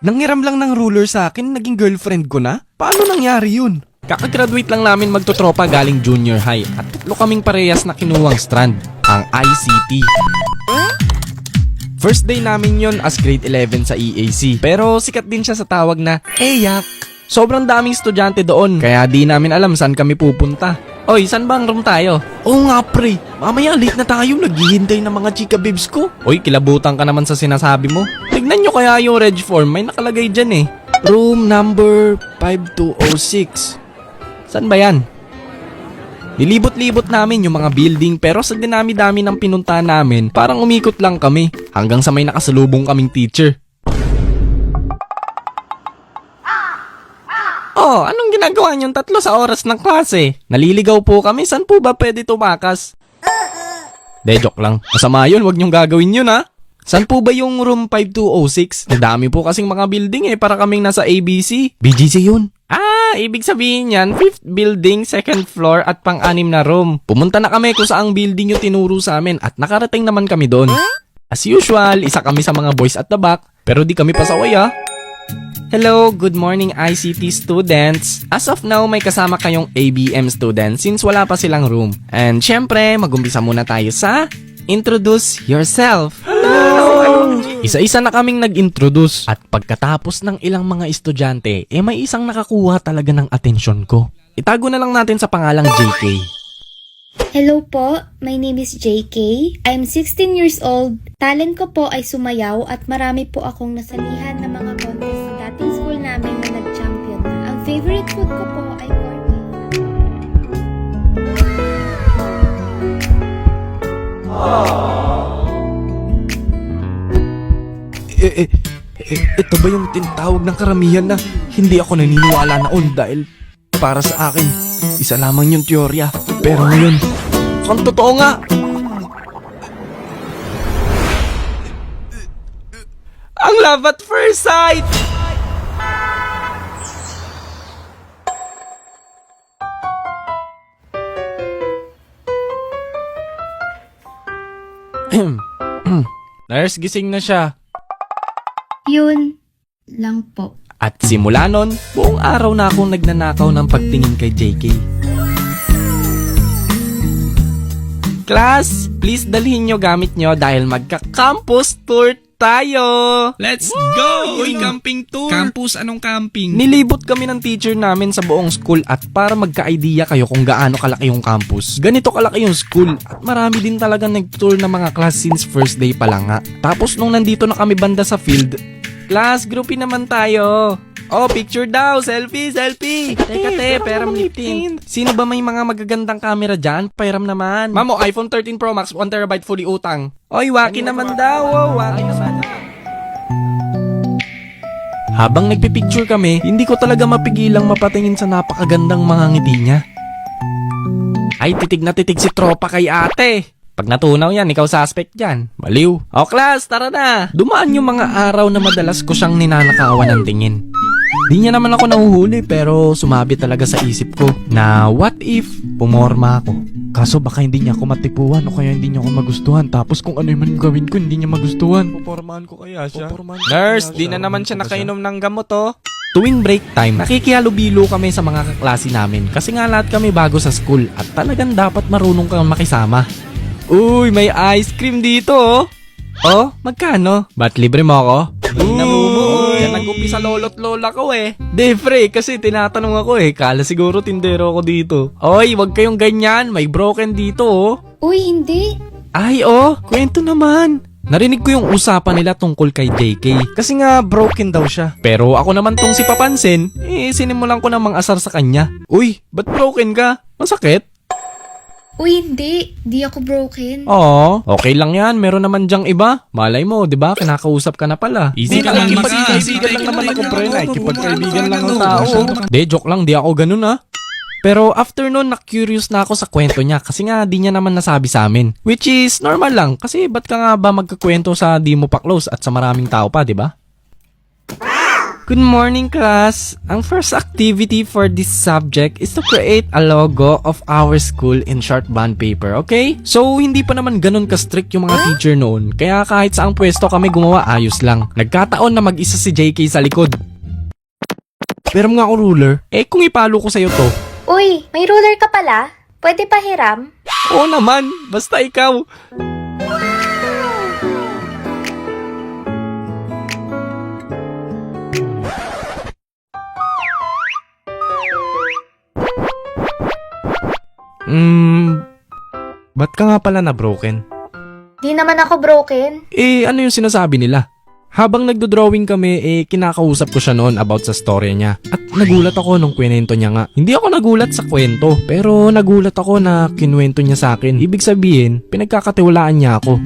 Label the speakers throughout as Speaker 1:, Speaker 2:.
Speaker 1: Nanghiram lang ng ruler sa akin, naging girlfriend ko na? Paano nangyari yun? Kakagraduate lang namin magtotropa galing junior high at tatlo kaming parehas na kinuwang strand, ang ICT. First day namin yon as grade 11 sa EAC, pero sikat din siya sa tawag na EYAK. Sobrang daming estudyante doon, kaya di namin alam saan kami pupunta. Oy, saan ba ang room tayo? Oo nga pre, mamaya late na tayo, naghihintay ng mga chika babes ko. Oy, kilabutan ka naman sa sinasabi mo. Tignan nyo kaya yung reg form, may nakalagay dyan eh. Room number 5206. Saan ba yan? Nilibot-libot namin yung mga building pero sa dinami-dami ng pinunta namin, parang umikot lang kami hanggang sa may nakasalubong kaming teacher. Oh, anong ginagawa niyong tatlo sa oras ng klase? Naliligaw po kami, saan po ba pwede tumakas? De, joke lang. Masama yun, wag niyong gagawin yun ha. Saan po ba yung room 5206? Nadami po kasing mga building eh, para kaming nasa ABC. BGC yun. Ah, ibig sabihin yan, 5th building, 2nd floor at pang-anim na room. Pumunta na kami kung saang building yung tinuro sa amin at nakarating naman kami doon. As usual, isa kami sa mga boys at the back, pero di kami pasaway ah. Hello, good morning ICT students. As of now, may kasama kayong ABM students since wala pa silang room. And syempre, mag-umpisa muna tayo sa introduce yourself. Hello! Isa-isa na kaming nag-introduce at pagkatapos ng ilang mga estudyante, may isang nakakuha talaga ng atensyon ko. Itago na lang natin sa pangalang JK.
Speaker 2: Hello po, my name is JK. I'm 16 years old. Talent ko po ay sumayaw at marami po akong nasalihan ng mga contest sa dating school namin na nag-champion na. Ang favorite food ko po ay corn beef.
Speaker 1: Ito ba yung tinatawag ng karamihan na hindi ako naniniwala noon dahil para sa akin, isa lamang yung teorya. Pero ngayon, ang totoo nga. Ang love at first sight! Nurse, gising na siya.
Speaker 2: Yun lang po.
Speaker 1: At simula nun, buong araw na akong nagnanakaw ng pagtingin kay JK. Class, please dalhin nyo gamit nyo dahil magka-campus tour tayo!
Speaker 3: Let's go! Uy, camping tour! Campus, anong camping?
Speaker 1: Nilibot kami ng teacher namin sa buong school at para magka-idea kayo kung gaano kalaki yung campus. Ganito kalaki yung school at marami din talaga nag-tour ng mga class since first day pa lang nga. Tapos nung nandito na kami banda sa field, class, groupie naman tayo. Oh, picture daw! Selfie! Selfie! Teka peram lifting. Sino ba may mga magagandang camera dyan? Pairam naman. Mamo, iPhone 13 Pro Max, 1TB fully utang. Oy, waki naman daw! Oh, waki naman. Habang nagpipicture kami, hindi ko talaga mapigilang mapatingin sa napakagandang mga ngiti niya. Ay, titig na titig si tropa kay ate. Pag natunaw yan, ikaw suspect dyan. Baliw. O class, tara na. Dumaan yung mga araw na madalas ko siyang ninanakawan ng tingin. Di niya naman ako nahuhuli pero sumabi talaga sa isip ko na what if pumorma ako. Kaso baka hindi niya ako matipuan o kaya hindi niya ako magustuhan. Tapos kung ano man gawin ko, hindi niya magustuhan. Pupormahan ko kaya siya? Nurse, di na naman siya nakainom ng gamot oh. Tuwing break time, nakikihalubilo kami sa mga kaklase namin kasi nga lahat kami bago sa school at talagang dapat marunong kang makisama. Uy, may ice cream dito oh. Oh, magkano? Ba't libre mo ako? Hindi na mo. Yan nag-umpisa lolo't lola ko eh. De, pre, kasi tinatanong ako eh. Kala siguro tindero ako dito. Oy, wag kayong ganyan. May broken dito oh.
Speaker 2: Uy, hindi.
Speaker 1: Ay, oh, kwento naman. Narinig ko yung usapan nila tungkol kay JK. Kasi nga, broken daw siya. Pero ako naman tong si Papansin, sinimulan ko namang asar sa kanya. Uy, ba't broken ka? Masakit?
Speaker 2: Uy, hindi. Di ako broken.
Speaker 1: Oo, okay lang yan. Meron naman dyang iba. Malay mo, di ba? Kinakausap ka na pala.
Speaker 3: Easy ka lang,
Speaker 1: Nakikipagkaibigan lang naman ako, pre. Nakikipagkaibigan lang ang tao. De, joke lang. Di ako ganun, ha. Pero after nun, na-curious na ako sa kwento niya kasi nga di niya naman nasabi sa amin. Which is normal lang kasi ba't ka nga ba magkakwento sa di mo pa close at sa maraming tao pa, di ba? Good morning, class! Ang first activity for this subject is to create a logo of our school in short bond paper, okay? So, hindi pa naman ganun ka-strict yung mga teacher noon, kaya kahit saang pwesto kami gumawa, ayos lang. Nagkataon na mag-isa si JK sa likod. Pero nga ako ruler, kung ipalo ko sa'yo to.
Speaker 2: Uy, may ruler ka pala? Pwede pa hiram?
Speaker 1: Oo naman, basta ikaw. Ba't ka nga pala na broken?
Speaker 2: Di naman ako broken.
Speaker 1: Ano yung sinasabi nila? Habang nagdo-drawing kami, kinakausap ko siya noon about sa storya niya. At nagulat ako nung kwento niya nga. Hindi ako nagulat sa kwento, pero nagulat ako na kinuwento niya sa akin. Ibig sabihin, pinagkakatiwalaan niya ako.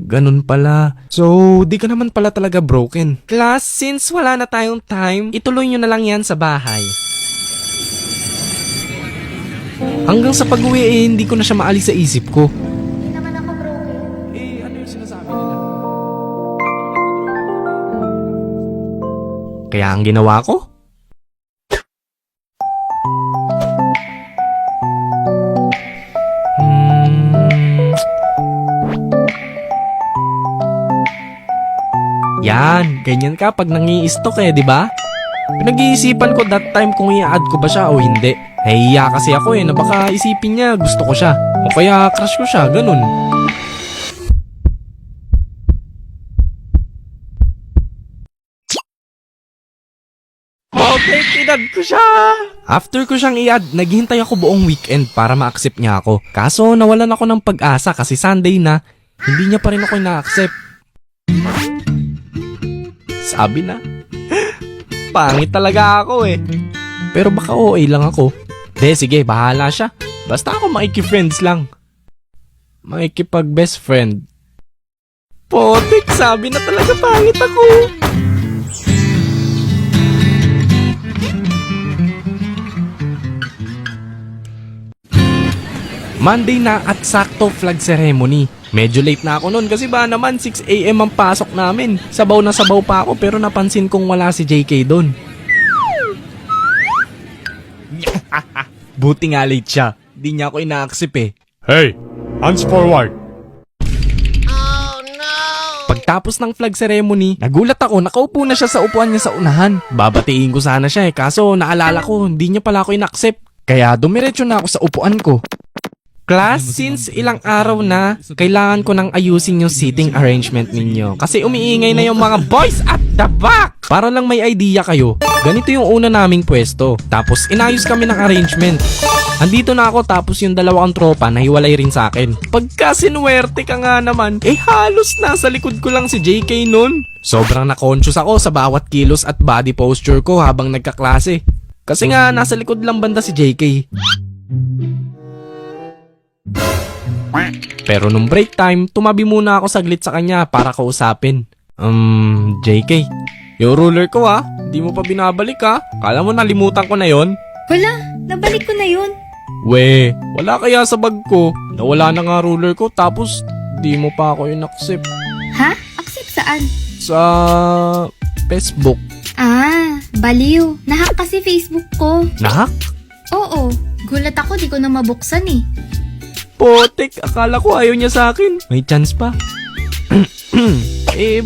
Speaker 1: Ganun pala. So, di ka naman pala talaga broken. Class, since wala na tayong time, ituloy nyo na lang yan sa bahay. Hanggang sa pag-uwi hindi ko na siya maalis sa isip ko.
Speaker 2: Di naman ako broken.
Speaker 1: Ano yung sinasabi nila? Kaya ang ginawa ko? Yan, ganyan ka pag nangi-stalk di ba? Pinag-iisipan ko that time kung i-add ko ba siya o hindi. Nahihiya kasi ako na baka isipin niya gusto ko siya. O kaya crush ko siya, ganun. Okay, kinad ko siya! After ko siyang i-add, naghihintay ako buong weekend para ma-accept niya ako. Kaso nawalan ako ng pag-asa kasi Sunday na, hindi niya pa rin ako na-accept. Sabi na, pangit talaga ako Pero baka OA lang ako. Sige, bahala siya. Basta ako makiki-friends lang. Makikipag-best friend. Potik, sabi na talaga pangit ako. Monday na at sakto flag ceremony. Medyo late na ako noon kasi ba naman 6 AM ang pasok namin. Sabaw na sabaw pa ako pero napansin kong wala si JK doon. Buti nga late siya. Di niya ako ina-accept
Speaker 4: Hey, hands forward.
Speaker 1: Pagtapos ng flag ceremony, nagulat ako nakaupo na siya sa upuan niya sa unahan. Babatiin ko sana siya kaso naalala ko hindi niya pala ako ina-accept. Kaya dumiretso na ako sa upuan ko. Class, since ilang araw na, kailangan ko nang ayusin yung seating arrangement ninyo. Kasi umiingay na yung mga boys at the back! Para lang may idea kayo, ganito yung una naming pwesto. Tapos inayos kami ng arrangement. Andito na ako tapos yung dalawang tropa na hiwalay rin sa akin. Pagka sinuwerte ka nga naman, halos nasa likod ko lang si JK nun. Sobrang na-conscious ako sa bawat kilos at body posture ko habang nagkaklase. Kasi nga nasa likod lang banda si JK. Pero nung break time, tumabi muna ako saglit sa kanya para kausapin. JK, yung ruler ko di mo pa binabalik Kala mo nalimutan ko na yon?
Speaker 2: Wala, nabalik ko na yun.
Speaker 1: Wala kaya sa bag ko. Nawala na nga ruler ko tapos di mo pa ako in-accept.
Speaker 2: Ha? Accept saan?
Speaker 1: Sa Facebook.
Speaker 2: Baliw. Nahack kasi Facebook ko.
Speaker 1: Nahack?
Speaker 2: Oo, gulat ako di ko na mabuksan
Speaker 1: Potek, akala ko ayaw niya sa akin. May chance pa.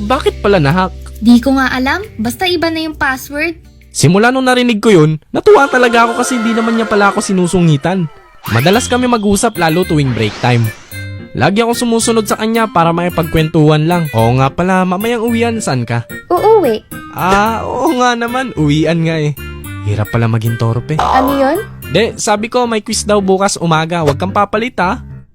Speaker 1: Bakit pala nahack?
Speaker 2: Di ko nga alam, basta iba na yung password.
Speaker 1: Simula nung narinig ko yun, natuwa talaga ako kasi hindi naman niya pala ako sinusungitan. Madalas kami mag-usap lalo tuwing break time. Lagi akong sumusunod sa kanya para makipagkwentuhan lang. Oo nga pala, mamayang uwian, saan ka?
Speaker 2: Uuwi.
Speaker 1: Oo nga naman, uwian nga Hirap pala maging torpe.
Speaker 2: Ano yun?
Speaker 1: Sabi ko may quiz daw bukas umaga, wag kang papalit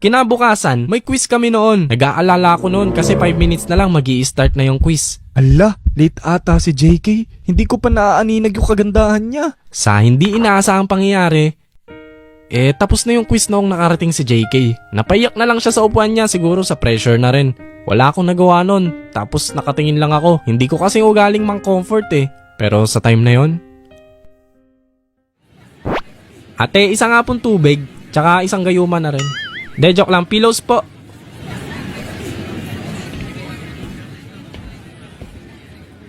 Speaker 1: Kinabukasan, may quiz kami noon. Nag-aalala ko noon kasi 5 minutes na lang magi-start na yung quiz.
Speaker 4: Ala, late ata si JK. Hindi ko pa naaaninag yung kagandahan niya.
Speaker 1: Sa hindi inaasahang pangyayari, tapos na yung quiz noong nakarating si JK. Napaiyak na lang siya sa upuan niya, siguro sa pressure na rin. Wala akong nagawa noon, tapos nakatingin lang ako. Hindi ko kasi ugaling mang comfort Pero sa time na yon, ate, isa nga pong tubig, tsaka isang gayuma na rin. Joke lang, pillows po.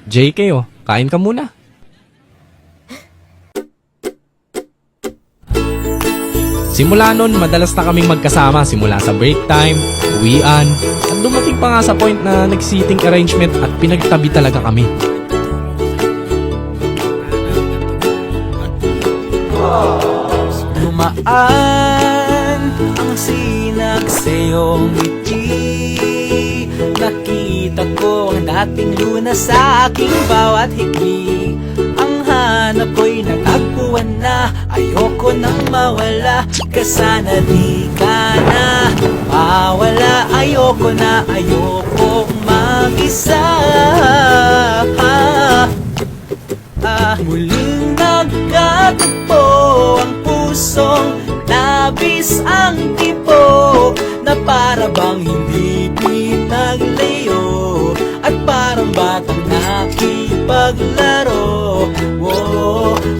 Speaker 1: JK kain ka muna. Simula nun, madalas na kaming magkasama simula sa break time, uwian, at dumating pa nga sa point na nag-seating arrangement at pinagtabi talaga kami.
Speaker 5: Dumaan ang sinag sa'yong ngiti. Nakita ko ang dating luna sa aking bawat higli. Ang hanap ko'y natagpuan na. Ayoko nang mawala, ka sana di ka na mawala. Ayoko na, ayokong mag-isa. Muling nagkatagpo ang pusong labis ang tipo na para bang hindi pinaglayo at parang batang nakipaglaro.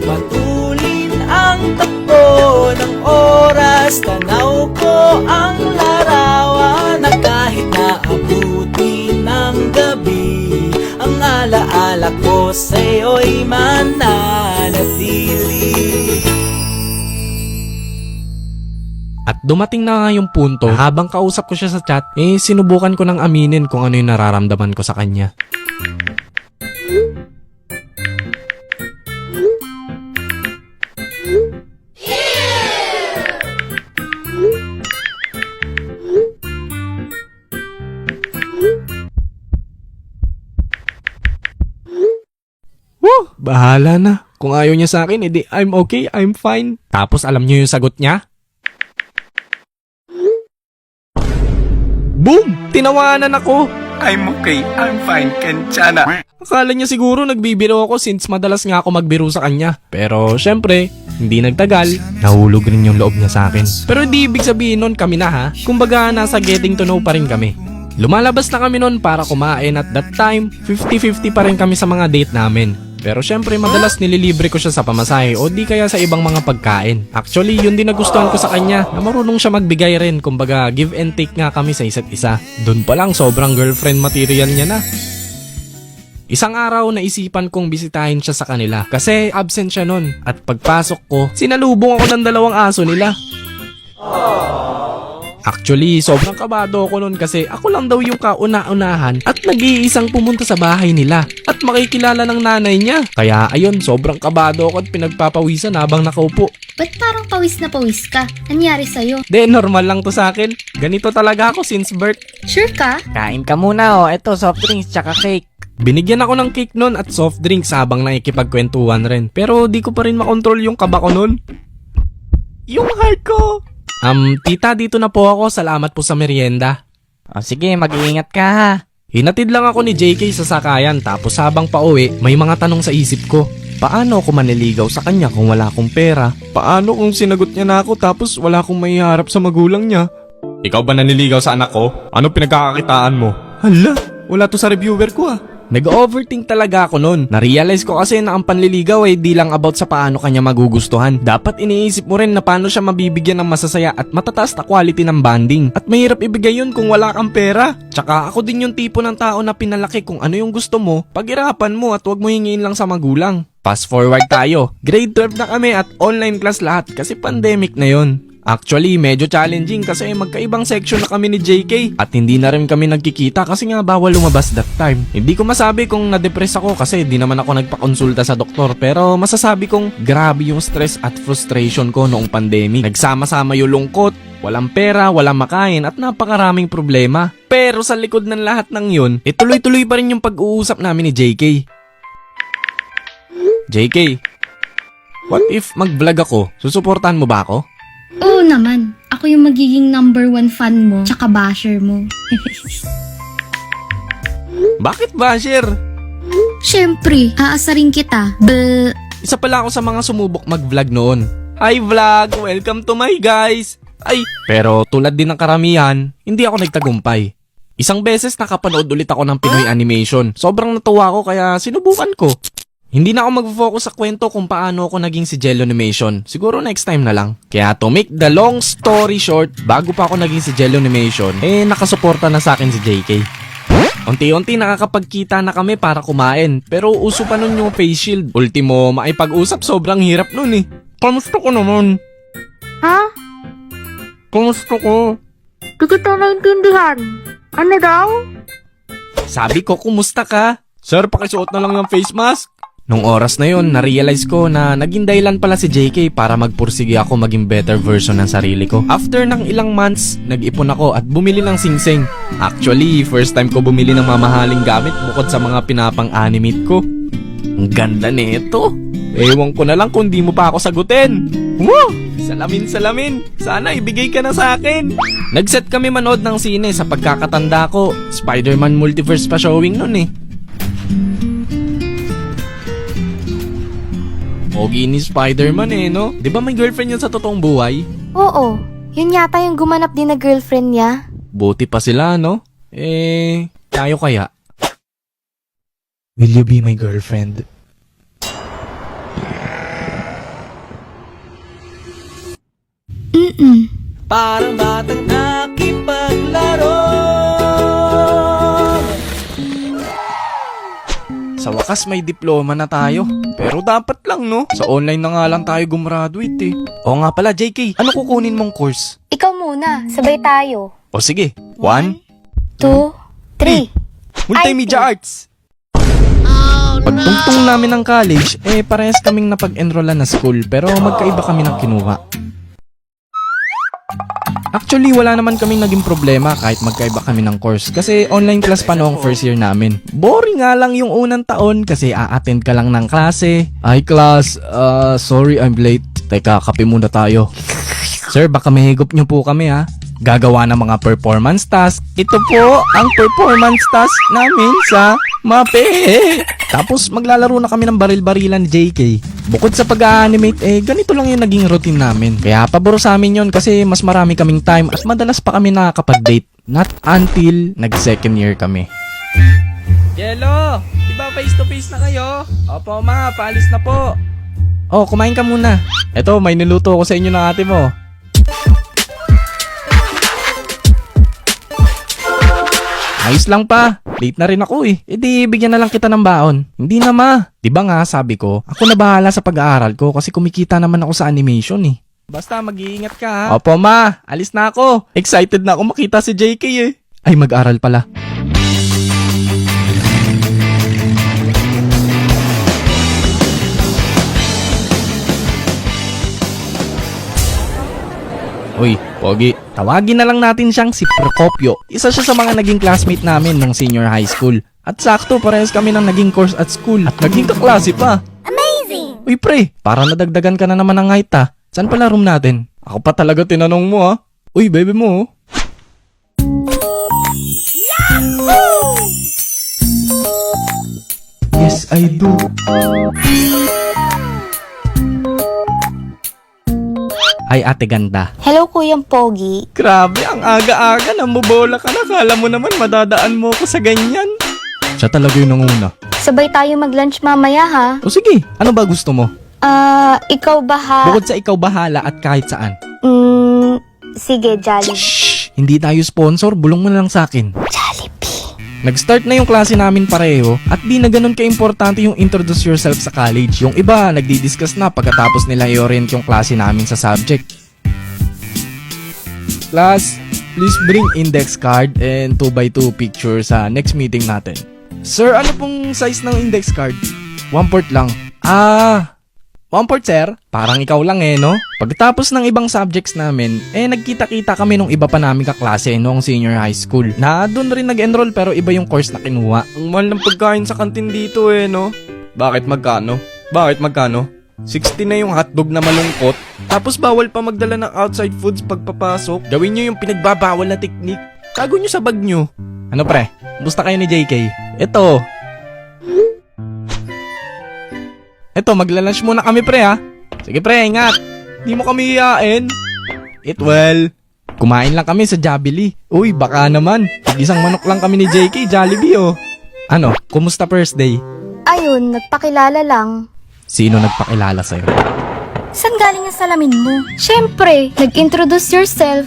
Speaker 5: Matulin ang takbo ng oras, tanaw ko ang larawan na kahit naabuti ng gabi, ang alaala ko sa'yo'y mananatili.
Speaker 1: At dumating na nga yung punto, habang kausap ko siya sa chat, sinubukan ko nang aminin kung ano yung nararamdaman ko sa kanya. Bahala na. Kung ayaw niya sa akin, edi I'm okay, I'm fine. Tapos alam niyo yung sagot niya? Boom! Tinawanan ako!
Speaker 3: I'm okay, I'm fine, Kenchana.
Speaker 1: Akala niya siguro nagbibiro ako since madalas nga ako magbiro sa kanya. Pero syempre, hindi nagtagal, nahulog rin yung loob niya sa akin. Pero di ibig sabihin nun kami na ha. Kumbaga nasa getting to know pa rin kami. Lumalabas na kami nun para kumain at that time, 50-50 pa rin kami sa mga date namin. Pero syempre madalas nililibre ko siya sa pamasahe o di kaya sa ibang mga pagkain. Actually, yun din nagustuhan ko sa kanya na marunong siya magbigay rin. Kumbaga, give and take nga kami sa isa't isa. Doon pa lang sobrang girlfriend material niya na. Isang araw naisipan kong bisitahin siya sa kanila kasi absent siya nun. At pagpasok ko, sinalubong ako ng 2 aso nila. Actually, sobrang kabado ako nun kasi ako lang daw yung kauna-unahan at nag-iisang pumunta sa bahay nila at makikilala ng nanay niya. Kaya ayun, sobrang kabado ako at pinagpapawisan habang nakaupo.
Speaker 2: Ba't parang pawis na pawis ka? Anyari sa'yo?
Speaker 1: De, normal lang to sa akin. Ganito talaga ako since birth.
Speaker 2: Sure ka?
Speaker 5: Kain ka muna eto soft drinks tsaka cake.
Speaker 1: Binigyan ako ng cake nun at soft drinks habang nakikipagkwentuhan rin. Pero di ko pa rin makontrol yung kaba ko nun. Yung heart ko! Tita, dito na po ako. Salamat po sa merienda.
Speaker 5: O sige, mag-iingat ka ha.
Speaker 1: Hinatid lang ako ni JK sa sakayan tapos habang pauwi, may mga tanong sa isip ko. Paano ako maniligaw sa kanya kung wala akong pera?
Speaker 4: Paano kung sinagot niya na ako tapos wala akong maiharap sa magulang niya?
Speaker 1: Ikaw ba naniligaw sa anak ko? Ano pinagkakakitaan mo?
Speaker 4: Hala, wala to sa reviewer ko ah.
Speaker 1: Nag-overthink talaga ako nun. Narealize ko kasi na ang panliligaw ay di lang about sa paano kanya magugustuhan. Dapat iniisip mo rin na paano siya mabibigyan ng masasaya at matataas na quality ng bonding. At mahirap ibigay yun kung wala kang pera. Tsaka ako din yung tipo ng tao na pinalaki kung ano yung gusto mo, paghirapan mo at huwag mo hingin lang sa magulang. Fast forward tayo. Grade 12 na kami at online class lahat kasi pandemic na yon. Actually, medyo challenging kasi magkaibang section na kami ni JK at hindi na rin kami nagkikita kasi nga bawal lumabas that time. Hindi ko masabi kung na-depress ako kasi di naman ako nagpakonsulta sa doktor pero masasabi kong grabe yung stress at frustration ko noong pandemic. Nagsama-sama yung lungkot, walang pera, walang makain at napakaraming problema. Pero sa likod ng lahat ng yun, tuloy-tuloy pa rin yung pag-uusap namin ni JK. JK, what if mag-vlog ako? Susuportahan mo ba ako?
Speaker 2: Oo naman. Ako yung magiging #1 fan mo, tsaka basher mo.
Speaker 1: Bakit basher?
Speaker 2: Siyempre, aasarin kita.
Speaker 1: Isa pala ako sa mga sumubok mag-vlog noon. Hi vlog! Welcome to my guys! Ay, pero tulad din ng karamihan, hindi ako nagtagumpay. Isang beses nakapanood ulit ako ng Pinoy animation. Sobrang natuwa ko kaya sinubukan ko. Hindi na ako mag-focus sa kwento kung paano ako naging si Jello Animation. Siguro next time na lang. Kaya to make the long story short, bago pa ako naging si Jello Animation, nakasuporta na sa akin si JK. Unti-unti nakakapagkita na kami para kumain. Pero uso pa nun yung face shield. Ultimo, makipag-usap sobrang hirap nun eh. Kamusta ko naman?
Speaker 2: Ha?
Speaker 1: Kamusta ko?
Speaker 2: Di kita naintindihan. Ano daw?
Speaker 1: Sabi ko, kumusta ka? Sir, pakisuot na lang ng face mask. Nung oras na yon, na-realize ko na naging dahilan pala si JK para magpursige ako maging better version ng sarili ko. After ng ilang months, nag-ipon ako at bumili ng singsing. Actually, first time ko bumili ng mamahaling gamit bukod sa mga pinapang-animate ko. Ang ganda nito. Ewan ko na lang kung di mo pa ako sagutin. Woo! Salamin. Sana ibigay ka na sa akin. Nag-set kami manood ng sine sa pagkakatanda ko. Spider-Man Multiverse pa showing nun eh. Pogi ni Spider-Man eh, no? Di ba may girlfriend yun sa totoong buhay?
Speaker 2: Oo. Yun yata yung gumanap din na girlfriend niya.
Speaker 1: Buti pa sila, no? Tayo kaya?
Speaker 4: Will you be my girlfriend?
Speaker 5: Parang batang nakipaglaro.
Speaker 1: Sa wakas may diploma na tayo. Pero dapat lang, no? Sa online na nga lang tayo gumraduate eh. Oo nga pala, JK. Ano kukunin mong course?
Speaker 2: Ikaw muna. Sabay tayo.
Speaker 1: O sige, 1,
Speaker 2: 2, 3.
Speaker 1: Multimedia Arts. Pagtungtong namin ng college, parehas kaming napag-enrollan na school pero magkaiba kami ng kinuha. Actually, wala naman kaming naging problema kahit magkaiba kami ng course kasi online class pa noong first year namin. Boring nga lang yung unang taon kasi a-attend ka lang ng klase. Ay class, sorry I'm late. Teka, kape muna tayo. Sir, baka mahigop nyo po kami ha. Gagawa ng mga performance task. Ito po ang performance task namin sa MAPE. Tapos maglalaro na kami ng baril-barilan ni JK. Bukod sa pag-animate, ganito lang yung naging routine namin. Kaya pabor sa amin yun kasi mas marami kaming time at madalas pa kami nakakapag-date. Not until nag-second year kami. Jello, di ba face to face na kayo? Opo ma, paalis na po. Oh, kumain ka muna. Eto, may niluto ko sa inyo ng ate mo. Ayos lang pa. Late na rin ako eh. E di bigyan na lang kita ng baon. Hindi na ma. Diba nga sabi ko, ako na bahala sa pag-aaral ko kasi kumikita naman ako sa animation eh. Basta mag-iingat ka ha. Opo ma, alis na ako. Excited na ako makita si JK eh. Ay mag-aral pala. Uy, Pogi, tawagin na lang natin siyang si Procopio. Isa siya sa mga naging classmate namin nung senior high school. At sakto, parehas kami ng naging course at school. At naging kaklase pa. Amazing! Uy pre, para nadagdagan ka na naman ng height ha. Saan pala room natin? Ako pa talaga tinanong mo ha. Uy, baby mo.
Speaker 4: Yes, I do.
Speaker 1: Ay ate ganda.
Speaker 2: Hello, Kuyang Pogi.
Speaker 1: Grabe, ang aga-aga namubola ka na. Kala mo naman madadaan mo ko sa ganyan. Siya talaga yung nanguna.
Speaker 2: Sabay tayo mag-lunch mamaya, ha?
Speaker 1: O sige, ano ba gusto mo?
Speaker 2: Ikaw ba ha?
Speaker 1: Bukod sa ikaw bahala at kahit saan.
Speaker 2: Sige, Jollibee.
Speaker 1: Shhh! Hindi tayo sponsor, bulong mo na lang sa akin.
Speaker 2: Jollibee.
Speaker 1: Nag-start na yung klase namin pareho at di na ganun ka-importante yung introduce yourself sa college. Yung iba, nagdi-discuss na pagkatapos nila i-orient yung klase namin sa subject. Class, please bring index card and 2x2 picture sa next meeting natin. Sir, ano pong size ng index card? 1/4 lang. 1/4 sir? Parang ikaw lang no? Pagkatapos ng ibang subjects namin, nagkita-kita kami nung iba pa namin kaklase noong senior high school. Na doon rin nag-enroll pero iba yung course na kinuha. Ang mahal ng pagkain sa kantin dito no? Bakit magkano? 60 na yung hotdog na malungkot. Tapos bawal pa magdala ng outside foods pagpapasok. Gawin nyo yung pinagbabawal na teknik. Tago nyo sa bag nyo. Ano pre? Gusto kayo ni JK? Eto, maglalunch muna kami pre ha. Sige pre, ingat. Di mo kami hiyain. Eat well. Kumain lang kami sa Jollibee. Uy, baka naman. Isang manok lang kami ni JK, Jollibee Ano, kumusta first day?
Speaker 2: Ayun, nagpakilala lang.
Speaker 1: Sino nagpakilala sa'yo?
Speaker 2: Saan galing ang salamin mo? Siyempre, nag-introduce yourself.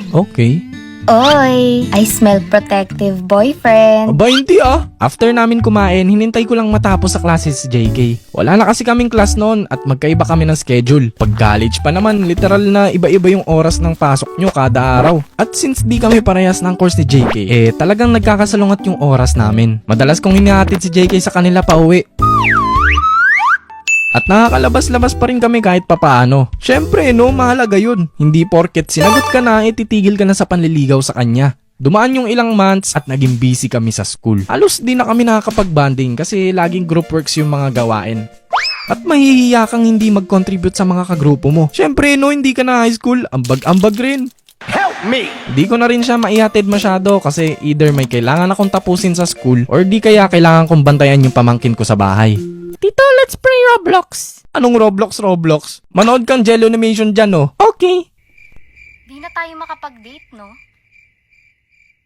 Speaker 1: Okay.
Speaker 2: Oy, I smell protective boyfriend.
Speaker 1: Aba, hindi ah. After namin kumain, hinintay ko lang matapos sa klase si JK. Wala na kasi kaming class noon at magkaiba kami ng schedule. Pag college pa naman, literal na iba-iba yung oras ng pasok nyo kada araw. At since di kami parehas ng course ni JK, talagang nagkakasalungat yung oras namin. Madalas kong hinihatid si JK sa kanila pa uwi. At nakakalabas-labas pa rin kami kahit papaano. Syempre no, mahalaga yun. Hindi porket sinagot ka na, titigil ka na sa panliligaw sa kanya. Dumaan yung ilang months at naging busy kami sa school. Halos di na kami nakakapag-bonding kasi laging group works yung mga gawain. At mahihiya kang hindi mag-contribute sa mga kagrupo mo. Syempre no, hindi ka na high school, ambag-ambag rin. Help me! Di ko na rin siya maihatid masyado kasi either may kailangan akong tapusin sa school or di kaya kailangan kong bantayan yung pamangkin ko sa bahay. Tito, let's play Roblox. Anong Roblox? Manood kang Jello animation dyan, no? Okay.
Speaker 2: Di na tayo makapag-date, no?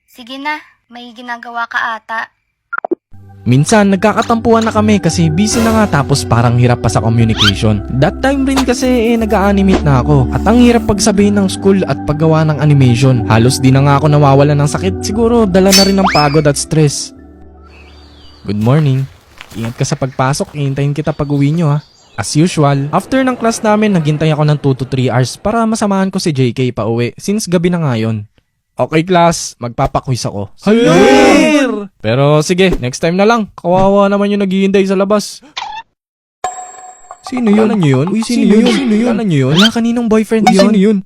Speaker 2: Sige na, may ginagawa ka ata.
Speaker 1: Minsan, nagkakatampuan na kami kasi busy na nga tapos parang hirap pa sa communication. That time rin kasi nag-a-animate na ako. At ang hirap pagsabihin ng school at paggawa ng animation. Halos di na nga ako nawawala ng sakit. Siguro dala na rin ng pagod at stress. Good morning. Ingat ka sa pagpasok, ihintayin kita pag uwi nyo ha. As usual, after ng class namin, naghintay ako ng 2 to 3 hours para masamahan ko si JK pa uwi since gabi na ngayon. Okay class, magpapaquiz ako. Halir! Pero sige, next time na lang. Kawawa naman yung naghihintay sa labas. Sino yun? Alam nyo yun? Uy, sino yun? Alam nyo yun? Wala kaninong boyfriend yun. Sino yun?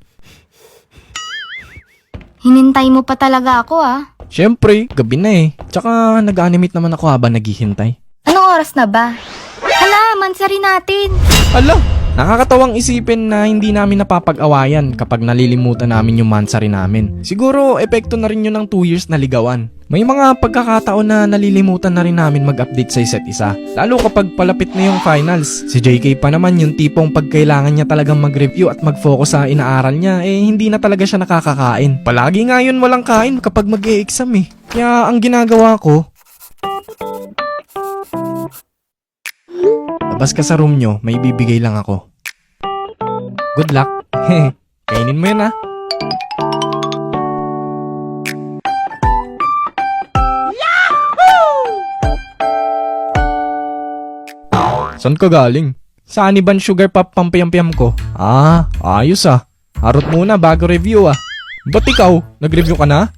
Speaker 2: Hinintay mo pa talaga ako
Speaker 1: Siyempre, gabi na eh. Tsaka nag-animate naman ako habang naghihintay.
Speaker 2: Anong oras na ba? Hala, mansari natin.
Speaker 1: Ala, nakakatawang isipin na hindi namin napapag-awayan kapag nalilimutan namin yung mansari namin. Siguro, epekto na rin yun ng 2 years na ligawan. May mga pagkakataon na nalilimutan na rin namin mag-update sa isa't isa. Lalo kapag palapit na yung finals. Si JK pa naman yung tipong pag kailangan niya talagang mag-review at mag-focus sa inaaral niya, hindi na talaga siya nakakakain. Palagi nga yun walang kain kapag mag-e-exam eh. Kaya ang ginagawa ko, labas ka sa room nyo, may bibigay lang ako. Good luck. Kainin mo yun ha. Saan ka galing? Sa Aniban Sugar Pop pampayam-payam ko. Ah, ayos ah. Harot muna bago review ah. Ba't ikaw? Nag-review ka na?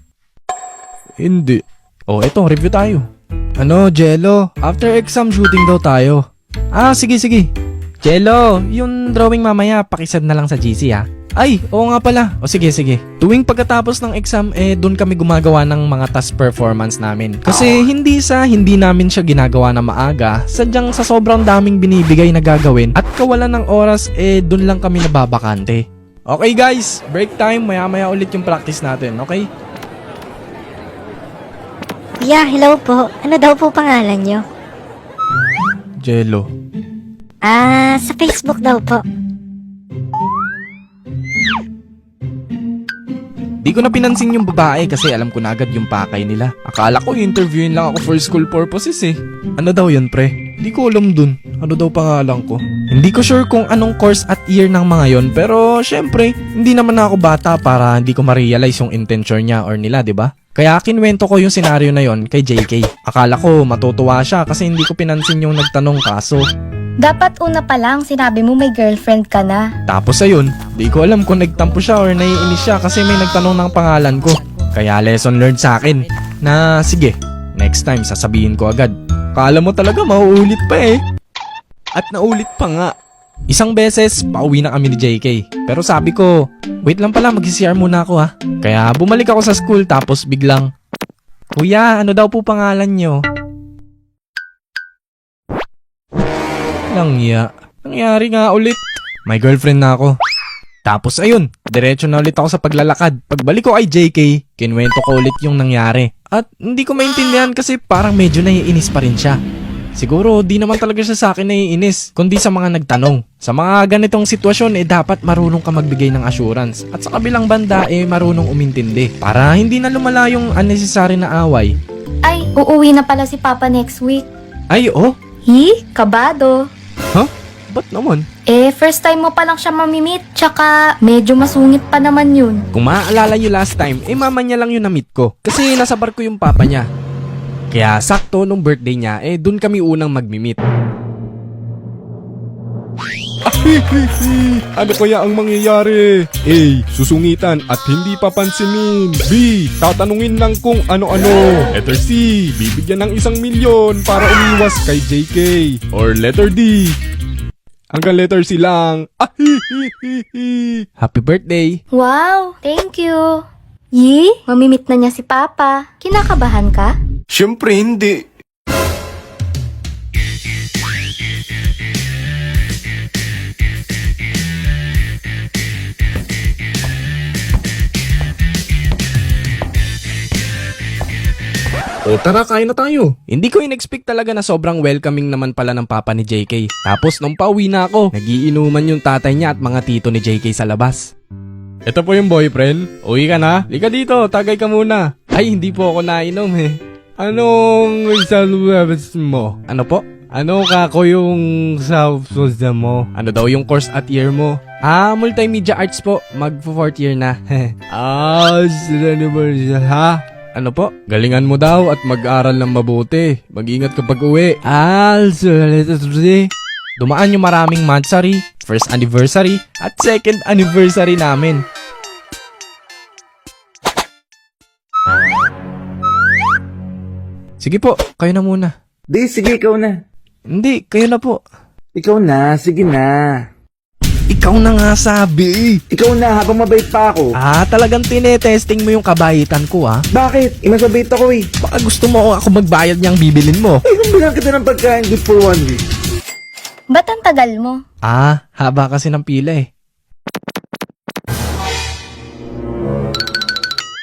Speaker 1: Hindi. Oh, eto, review tayo. Ano, Jello? After exam shooting daw tayo. Ah, sige. Jello, yung drawing mamaya, pakisend na lang sa GC ha. Ay, oo nga pala. O sige. Tuwing pagkatapos ng exam, doon kami gumagawa ng mga task performance namin. Kasi hindi namin siya ginagawa na maaga, sadyang sa sobrang daming binibigay na gagawin at kawalan ng oras, doon lang kami nababakante. Okay guys, break time. Maya-maya ulit yung practice natin, okay?
Speaker 6: Kuya, hello po. Ano daw po pangalan nyo?
Speaker 1: Jello.
Speaker 6: Sa Facebook daw po.
Speaker 1: Di ko na pinansin yung babae kasi alam ko na agad yung pakay nila. Akala ko interviewin lang ako for school purposes eh. Ano daw yun pre? Di ko alam dun. Ano daw pangalan ko? Hindi ko sure kung anong course at year ng mga yon, pero syempre, hindi naman ako bata para hindi ko ma-realize yung intention niya or nila, di ba? Kaya kinwento ko yung senaryo na yon kay JK. Akala ko matutuwa siya kasi hindi ko pinansin yung nagtanong kaso.
Speaker 2: Dapat una pa lang sinabi mo may girlfriend ka na.
Speaker 1: Tapos ayun, di ko alam kung nagtampo siya or naiinis siya kasi may nagtanong ng pangalan ko. Kaya lesson learned sa akin na sige, next time sasabihin ko agad. Kala mo talaga mauulit pa eh. At naulit pa nga. Isang beses, pauwi na kami ni JK. Pero sabi ko, wait lang pala, mag-CR muna ako ha. Kaya bumalik ako sa school tapos biglang, Kuya, ano daw po pangalan nyo? Nangyari nga ulit. May girlfriend na ako. Tapos ayun, diretso na ulit ako sa paglalakad. Pagbalik ko kay JK, kinwento ko ulit yung nangyari. At hindi ko maintindihan kasi parang medyo naiinis pa rin siya. Siguro di naman talaga siya sa akin naiinis, kundi sa mga nagtanong. Sa mga ganitong sitwasyon dapat marunong ka magbigay ng assurance. At sa kabilang banda marunong umintindi. Para hindi na lumala yung unnecessary na away.
Speaker 2: Ay, uuwi na pala si Papa next week.
Speaker 1: Ay, oh?
Speaker 2: Hi, kabado.
Speaker 1: Huh? Ba't naman?
Speaker 2: First time mo pa lang siya mamimit. Tsaka, medyo masungit pa naman yun.
Speaker 1: Kung maaalala nyo last time, mama niya lang yung na-meet ko. Kasi nasa bar ko yung papa niya. Kaya sakto nung birthday niya, dun kami unang magmi-meet.
Speaker 4: Ano kaya ang mangyayari? A. Susungitan at hindi papansinin. B. Tatanungin lang kung ano-ano. Letter C. Bibigyan ng 1 milyon para umiwas kay JK. Or letter D. Hanggang letter C lang.
Speaker 1: Happy birthday!
Speaker 2: Wow, thank you. Yi, mamimit na niya si Papa. Kinakabahan ka?
Speaker 7: Siyempre hindi.
Speaker 1: O tara, kain na tayo. Hindi ko in-expect talaga na sobrang welcoming naman pala ng papa ni JK. Tapos nung pauwi na ako, nagiinuman yung tatay niya at mga tito ni JK sa labas. Ito po yung boyfriend. Uwi ka na? Lika dito, tagay ka muna. Ay, hindi po ako nainom eh. Anong salubas mo? Ano po? Ano kako yung salubas mo? Ano daw yung course at year mo? Multimedia arts po. Mag-4th year na. Sila naman siya ha? Ano po? Galingan mo daw at mag-aral ng mabuti. Mag-ingat kapag uwi. Dumaan yung maraming monthsary, first anniversary, at second anniversary namin. Sige po, kayo na muna.
Speaker 7: Di, sige, ikaw na.
Speaker 1: Hindi, kayo na po.
Speaker 7: Ikaw na, sige na.
Speaker 1: Ikaw na nga sabi.
Speaker 7: Ikaw na, habang mabait pa ako.
Speaker 1: Talagang tinetesting mo yung kabayitan ko
Speaker 7: Bakit? Imasabait ako eh.
Speaker 1: Baka gusto mo ako magbayad niyang bibilin mo.
Speaker 7: Ay, kung bilang kita ng pagkain good for 1 week.
Speaker 2: Ba't ang tagal mo?
Speaker 1: Haba kasi ng pila eh.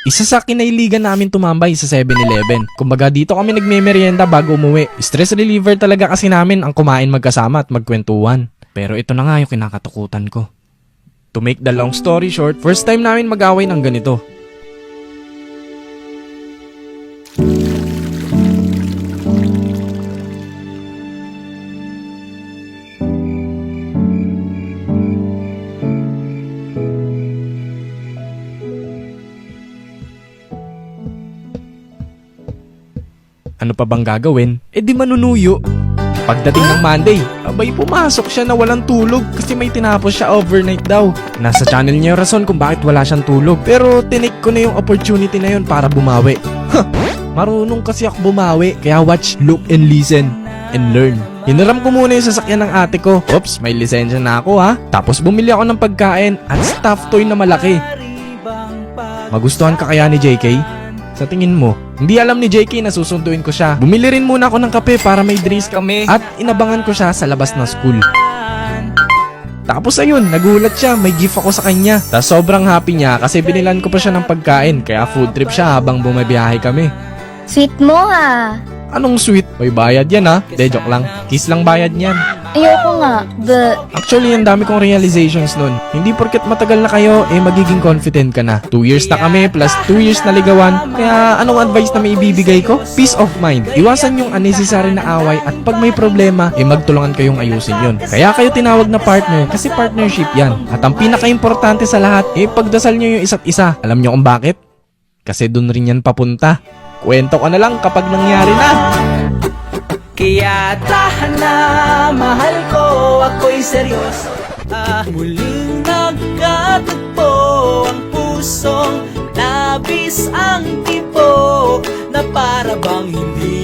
Speaker 1: Isa sa kinailigan namin tumambay sa 7-Eleven. Kumbaga dito kami nagme-merienda bago umuwi. Stress reliever talaga kasi namin ang kumain magkasama at magkwentuhan. Pero ito na nga yung kinakatakutan ko. To make the long story short, first time namin mag-away ng ganito. Ano pa bang gagawin? Di manunuyo. Pagdating ng Monday, abay pumasok siya na walang tulog kasi may tinapos siya overnight daw. Nasa channel niya yung rason kung bakit wala siyang tulog. Pero tinake ko na yung opportunity na yun para bumawi. Marunong kasi ako bumawi, kaya watch, look, and listen, and learn. Hiniram ko muna yung sasakyan ng ate ko. Oops, may lisensya na ako ha. Tapos bumili ako ng pagkain at stuffed toy na malaki. Magustuhan ka kaya ni JK? Sa tingin mo? Hindi alam ni JK na susunduin ko siya. Bumili rin muna ako ng kape para may drinks kami at inabangan ko siya sa labas ng school. Tapos ayun, nagulat siya, may gift ako sa kanya. Tapos sobrang happy niya kasi binilan ko pa siya ng pagkain kaya food trip siya habang bumabiyahe kami.
Speaker 2: Sweet mo ha.
Speaker 1: Anong sweet? May bayad yan ha? De, joke lang. Kiss lang bayad niyan.
Speaker 2: Ayoko nga,
Speaker 1: Actually, ang dami kong realizations nun. Hindi porket matagal na kayo, magiging confident ka na. 2 years na kami, plus 2 years na ligawan. Kaya anong advice na may ibibigay ko? Peace of mind. Iwasan yung unnecessary na away at pag may problema, magtulungan kayong ayusin yun. Kaya kayo tinawag na partner kasi partnership yan. At ang pinaka-importante sa lahat, pagdasal nyo yung isa't isa. Alam nyo kung bakit? Kasi dun rin yan papunta. Kwento ko na lang kapag nangyari na.
Speaker 5: Kaya tahan na, mahal ko, ako'y seryoso. Muling nagkatagpo ang pusong labis ang tipo na para bang hindi